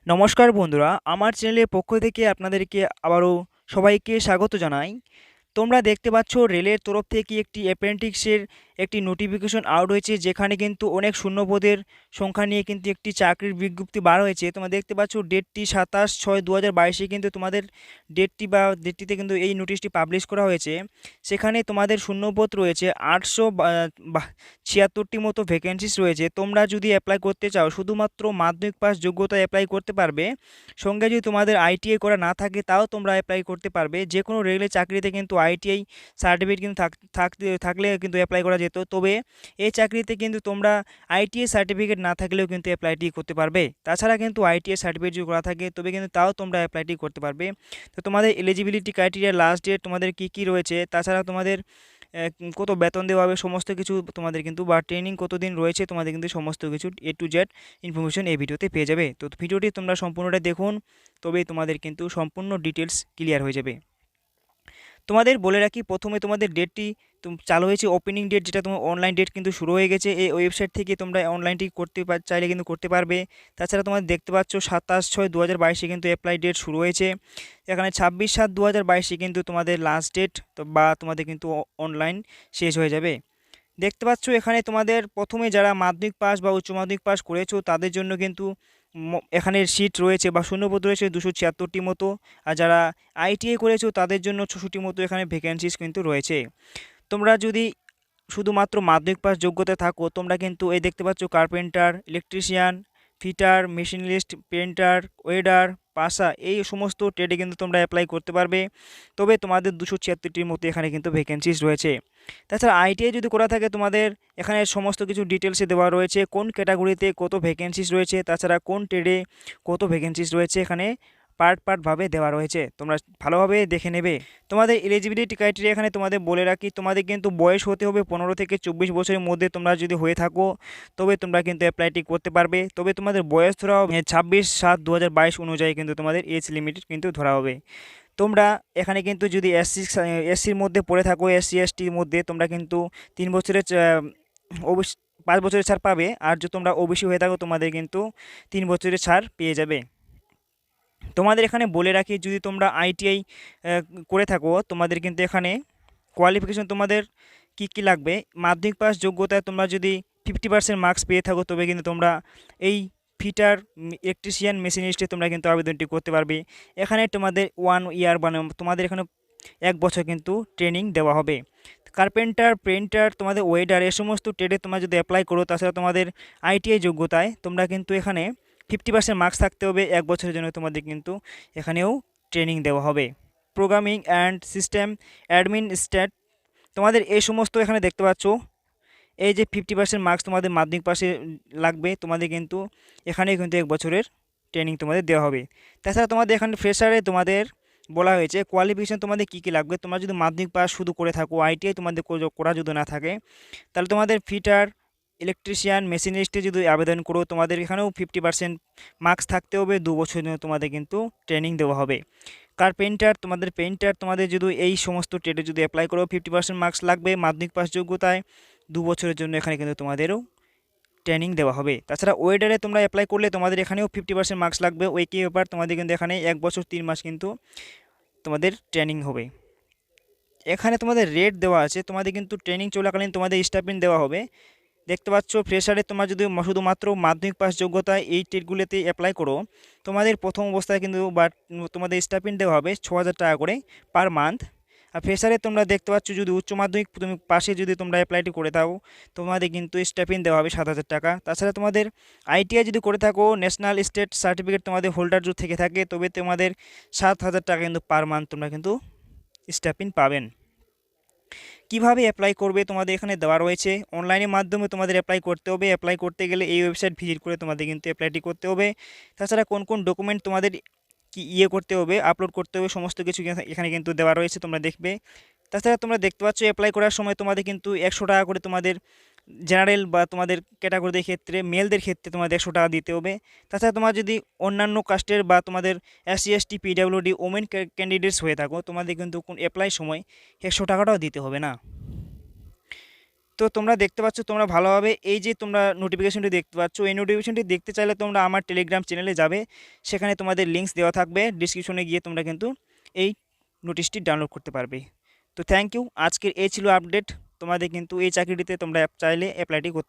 নমস্কার বন্ধুরা, আমার চ্যানেলের পক্ষ থেকে আপনাদেরকে আবারও সবাইকে স্বাগত জানাই। তোমরা দেখতে পাচ্ছ রেলের তরফ থেকে একটি অ্যাপ্রেন্টিসের একটি নোটিফিকেশন আউট হয়েছে, যেখানে কিন্তু অনেক শূন্যপদের সংখ্যা নিয়ে কিন্তু একটি চাকরির বিজ্ঞপ্তি বার হয়েছে। তোমরা দেখতে পাচ্ছ ডেটটি 27/6/2022 কিন্তু তোমাদের ডেটটিতে কিন্তু এই নোটিশটি পাবলিশ করা হয়েছে। সেখানে তোমাদের শূন্যপদ রয়েছে 876টি মতো ভ্যাকেন্সিস রয়েছে। তোমরা যদি অ্যাপ্লাই করতে চাও শুধুমাত্র মাধ্যমিক পাস যোগ্যতা অ্যাপ্লাই করতে পারবে। সঙ্গে যদি তোমাদের আইটিআই করা না থাকে তাও তোমরা অ্যাপ্লাই করতে পারবে। যে কোনো রেলের চাকরিতে কিন্তু আইটিআই সার্টিফিকেট কিন্তু থাকলে কিন্তু অ্যাপ্লাই করা যেত। তবে এই চাকরিতে কিন্তু তোমরা আইটিআই সার্টিফিকেট না থাকলেও কিন্তু অ্যাপ্লাইটি করতে পারবে। তাছাড়া কিন্তু আইটিআই সার্টিফিকেট যদি করা থাকে তবে কিন্তু তাও তোমরা অ্যাপ্লাইটি করতে পারবে। তো তোমাদের এলিজিবিলিটি ক্রাইটেরিয়া, লাস্ট ডেট তোমাদের কী রয়েছে, তাছাড়া তোমাদের কত বেতন দেওয়া হবে, সমস্ত কিছু তোমাদের কিন্তু বা ট্রেনিং কতদিন রয়েছে তোমাদের কিন্তু সমস্ত কিছু এ টু জেড ইনফরমেশন এই ভিডিওতে পেয়ে যাবে। তো ভিডিওটি তোমরা সম্পূর্ণটা দেখুন, তবেই তোমাদের কিন্তু সম্পূর্ণ ডিটেলস ক্লিয়ার হয়ে যাবে। তোমাদের বলে রাখি, প্রথমে তোমাদের ডেটটি চালু হয়েছে ওপেনিং ডেট, যেটা তোমার অনলাইন ডেট কিন্তু শুরু হয়ে গেছে। এই ওয়েবসাইট থেকে তোমরা অনলাইনটি চাইলে কিন্তু করতে পারবে। তাছাড়া তোমরা দেখতে পাচ্ছ 27/6/2022 কিন্তু অ্যাপ্লাই ডেট শুরু হয়েছে। এখানে 26/7/2022 কিন্তু তোমাদের লাস্ট ডেট, তো বা তোমাদের কিন্তু অনলাইন শেষ হয়ে যাবে। দেখতে পাচ্ছ এখানে তোমাদের প্রথমে যারা মাধ্যমিক পাস বা উচ্চ মাধ্যমিক পাস করেছো তাদের জন্য কিন্তু এখানে সিট রয়েছে বা শূন্যপদ রয়েছে 276টি মতো। আর যারা আইটিআই করেছো তাদের জন্য 66টি মতো এখানে ভ্যাকেন্সিস কিন্তু রয়েছে। তোমরা যদি শুধুমাত্র মাধ্যমিক পাস যোগ্যতা থাকো, তোমরা কিন্তু এই দেখতে পাচ্ছ carpenter, electrician, fitter, machinist, painter, welder, পাশা, এই সমস্ত ট্রেডে কিন্তু তোমরা অ্যাপ্লাই করতে পারবে। তবে তোমাদের 276টির মতো এখানে কিন্তু ভ্যাকেন্সিস রয়েছে। তাছাড়া আইটিআই যদি করা থাকে তোমাদের এখানে সমস্ত কিছু ডিটেলসে দেওয়া রয়েছে, কোন ক্যাটাগরিতে কত ভ্যাকেন্সিস রয়েছে, তাছাড়া কোন ট্রেডে কত ভ্যাকেন্সিস রয়েছে এখানে পার্টভাবে দেওয়া রয়েছে। তোমরা ভালোভাবে দেখে নেবে। তোমাদের এলিজিবিলিটি ক্রাইটেরিয়া এখানে তোমাদের বলে রাখি, তোমাদের কিন্তু বয়স হতে হবে 15 থেকে 24 বছরের মধ্যে তোমরা যদি হয়ে থাকো, তবে তোমরা কিন্তু অ্যাপ্লাইটি করতে পারবে। তবে তোমাদের বয়স ধরা হবে 26/7/2022 অনুযায়ী কিন্তু তোমাদের এজ লিমিট কিন্তু ধরা হবে। তোমরা এখানে কিন্তু যদি এসসির মধ্যে পড়ে থাকো, এসসি এসটির মধ্যে, তোমরা কিন্তু 3 বছরের ওবিসি 5 বছরের ছাড় পাবে। আর যদি তোমরা ওবিসি হয়ে থাকো তোমাদের কিন্তু 3 বছরের ছাড় পেয়ে যাবে। তোমাদের এখানে বলে রাখি, যদি তোমরা আইটিআই করে থাকো তোমাদের কিন্তু এখানে কোয়ালিফিকেশন তোমাদের কি লাগবে। মাধ্যমিক পাস যোগ্যতায় তোমরা যদি 50% মার্কস পেয়ে থাকো তবে কিন্তু তোমরা এই ফিটার, ইলেকট্রিশিয়ান, মেশিনিস্টে তোমরা কিন্তু আবেদনটি করতে পারবে। এখানে তোমাদের 1 ইয়ার মানে তোমাদের এখানে 1 বছর কিন্তু ট্রেনিং দেওয়া হবে। কার্পেন্টার, পেন্টার, তোমাদের ওয়েডার, এ সমস্ত ট্রেডে তোমরা যদি অ্যাপ্লাই করো, তাছাড়া তোমাদের আইটিআই যোগ্যতায় তোমরা কিন্তু এখানে 50% মার্কস থাকতে হবে। 1 বছরের জন্য তোমাদের কিন্তু এখানেও ট্রেনিং দেওয়া হবে। প্রোগ্রামিং অ্যান্ড সিস্টেম অ্যাডমিনিস্ট্রেট, তোমাদের এই সমস্ত এখানে দেখতে পাচ্ছ এই যে 50% মার্কস তোমাদের মাধ্যমিক পাশে লাগবে, তোমাদের কিন্তু এখানে কিন্তু 1 বছরের ট্রেনিং তোমাদের দেওয়া হবে। তাছাড়া তোমাদের এখানে ফ্রেশারে তোমাদের বলা হয়েছে কোয়ালিফিকেশান তোমাদের কী লাগবে। তোমরা যদি মাধ্যমিক পাস শুধু করে থাকো, আইটিআই তোমাদের করা যদি না থাকে, তাহলে তোমাদের ফিটার, ইলেকট্রিশিয়ান, মেশিনিস্টে যদি আবেদন করো তোমাদের এখানেও 50% মার্কস থাকতে হবে। 2 বছরের জন্য তোমাদের কিন্তু ট্রেনিং দেওয়া হবে। কার্পেন্টার, তোমাদের পেন্টার, তোমাদের যদি এই সমস্ত ট্রেডে যদি অ্যাপ্লাই করো 50% মার্কস লাগবে মাধ্যমিক পাস যোগ্যতায়। 2 বছরের জন্য এখানে কিন্তু তোমাদেরও ট্রেনিং দেওয়া হবে। তাছাড়া ওয়েডারে তোমরা অ্যাপ্লাই করলে তোমাদের এখানেও 50% মার্কস লাগবে। ওই কি ব্যাপার, তোমাদের কিন্তু এখানে 1 বছর 3 মাস কিন্তু তোমাদের ট্রেনিং হবে। এখানে তোমাদের রেট দেওয়া আছে, তোমাদের কিন্তু ট্রেনিং চলাকালীন তোমাদের স্টাইপেন্ড দেওয়া হবে। দেখতে পাচ্ছ ফ্রেশারে তোমরা যদি শুধুমাত্র মাধ্যমিক পাস যোগ্যতায় এই ট্রেডগুলোতে অ্যাপ্লাই করো, তোমাদের প্রথম অবস্থায় কিন্তু তোমাদের স্টাইপেন্ড দেওয়া হবে 6,000 টাকা করে পার মান্থ। আর ফ্রেশারে তোমরা দেখতে পাচ্ছ যদি উচ্চ মাধ্যমিক তুমি পাশে যদি তোমরা অ্যাপ্লাইটি করে থাকো তোমাদের কিন্তু স্টাইপেন্ড দেওয়া হবে 7,000 টাকা। তাছাড়া তোমাদের আইটিআই যদি করে থাকো, ন্যাশনাল স্টেট সার্টিফিকেট তোমাদের হোল্ডার যদি থেকে থাকে, তবে তোমাদের 7,000 টাকা কিন্তু পার মান্থ তোমরা কিন্তু স্টাইপেন্ড পাবেন। কিভাবে অ্যাপ্লাই করবে তোমাদের এখানে দেওয়া রয়েছে। অনলাইনের মাধ্যমে তোমাদের অ্যাপ্লাই করতে হবে। অ্যাপ্লাই করতে গেলে এই ওয়েবসাইট ভিজিট করে তোমাদের কিন্তু অ্যাপ্লাইটি করতে হবে। তাছাড়া কোন কোন ডকুমেন্ট তোমাদের করতে হবে, আপলোড করতে হবে, সমস্ত কিছু এখানে কিন্তু দেওয়া রয়েছে, তোমরা দেখবে। তাছাড়া তোমরা দেখতে পাচ্ছ অ্যাপ্লাই করার সময় তোমাদের কিন্তু 100 টাকা করে তোমাদের জেনারেল বা তোমাদের ক্যাটাগরিদের ক্ষেত্রে, মেলদের ক্ষেত্রে তোমাদের 100 টাকা দিতে হবে। তাছাড়া তোমার যদি অন্যান্য কাস্টের বা তোমাদের SC ST PWD women candidates হয়ে থাকো, তোমাদের কিন্তু কোন অ্যাপ্লাই সময় 100 টাকাটাও দিতে হবে না। তো তোমরা দেখতে পাচ্ছ, তোমরা ভালোভাবে এই যে তোমরা নোটিফিকেশনটি দেখতে পাচ্ছ, এই নোটিফিকেশনটি দেখতে চাইলে তোমরা আমার টেলিগ্রাম চ্যানেলে যাবে, সেখানে তোমাদের লিঙ্কস দেওয়া থাকবে, ডিসক্রিপশনে গিয়ে তোমরা কিন্তু এই নোটিশটি ডাউনলোড করতে পারবে। তো থ্যাংক ইউ, আজকের এই ছিল আপডেট। তোমাদের কিন্তু এই চাকরিটিতে তোমরা চাইলে অ্যাপ্লাইটি করতে